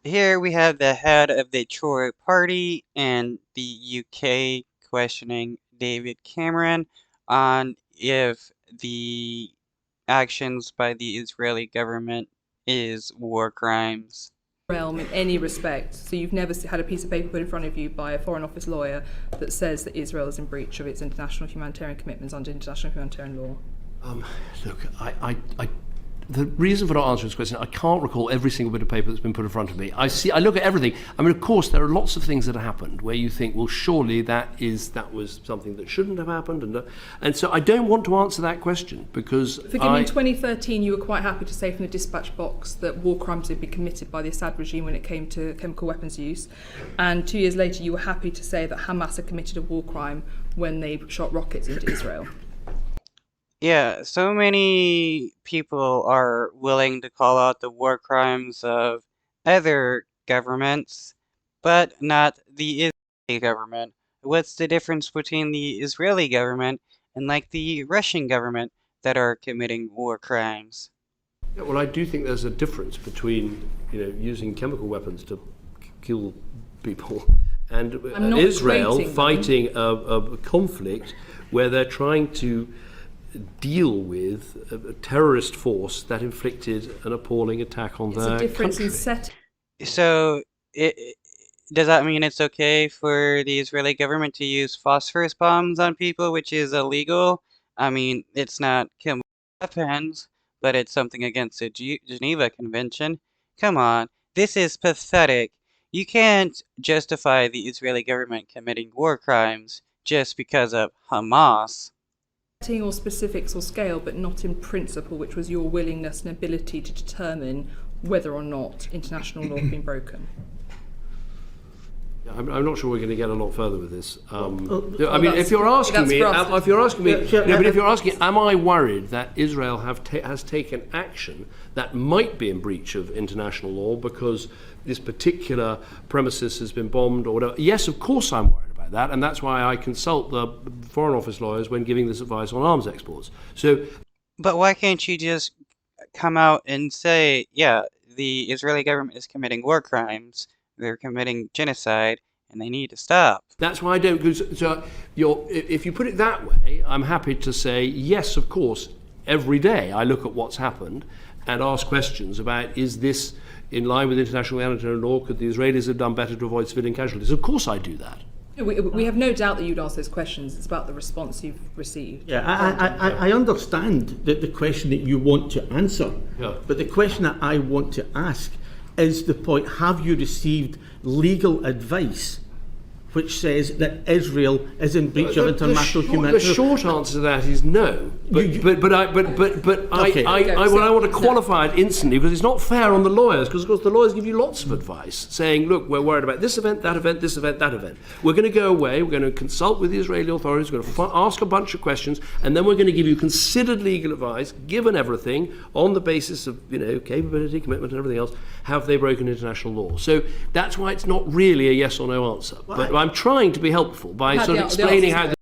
Here we have the head of the Tory party in the UK questioning David Cameron on if the actions by the Israeli government is war crimes. Realm in any respect. So you've never had a piece of paper put in front of you by a Foreign Office lawyer that says that Israel is in breach of its international humanitarian commitments under international humanitarian law? Look, the reason for not answering this question, I can't recall every single bit of paper that's been put in front of me. I look at everything. I mean, of course, there are lots of things that have happened where you think, well, surely that was something that shouldn't have happened, and so I don't want to answer that question because. Forgive me, in 2013 you were quite happy to say from the dispatch box that war crimes had been committed by the Assad regime when it came to chemical weapons use, and 2 years later you were happy to say that Hamas had committed a war crime when they shot rockets into Israel. Yeah, so many people are willing to call out the war crimes of other governments, but not the Israeli government. What's the difference between the Israeli government and like the Russian government that are committing war crimes? Yeah, well, I do think there's a difference between using chemical weapons to kill people and Israel fighting a conflict where they're trying to deal with a terrorist force that inflicted an appalling attack on their country. It's a difference in setting. So, does that mean it's okay for the Israeli government to use phosphorus bombs on people, which is illegal? I mean, it's not chemical weapons, but it's something against the Geneva Convention. Come on, this is pathetic. You can't justify the Israeli government committing war crimes just because of Hamas. Or specifics or scale, but not in principle, which was your willingness and ability to determine whether or not international law had been broken. I'm not sure we're going to get a lot further with this. I mean, if you're asking me, am I worried that Israel has taken action that might be in breach of international law because this particular premises has been bombed or whatever? Yes, of course I'm worried about that, and that's why I consult the Foreign Office lawyers when giving this advice on arms exports. But why can't you just come out and say, yeah, the Israeli government is committing war crimes, they're committing genocide, and they need to stop? That's why I don't. So if you put it that way, I'm happy to say yes, of course. Every day I look at what's happened and ask questions about, is this in line with international humanitarian law? Could the Israelis have done better to avoid civilian casualties? Of course I do that. We have no doubt that you'd ask those questions. It's about the response you've received. Yeah, I understand the question that you want to answer, but the question that I want to ask is the point: have you received legal advice which says that Israel is in breach of international humanitarian? The short answer to that is no. But I want to qualify it instantly because it's not fair on the lawyers, because of course the lawyers give you lots of advice saying, look, we're worried about this event, that event, this event, that event. We're going to go away, we're going to consult with the Israeli authorities, we're going to ask a bunch of questions, and then we're going to give you considered legal advice, given everything, on the basis of capability, commitment and everything else. Have they broken international law? So that's why it's not really a yes or no answer. But I'm trying to be helpful by sort of explaining how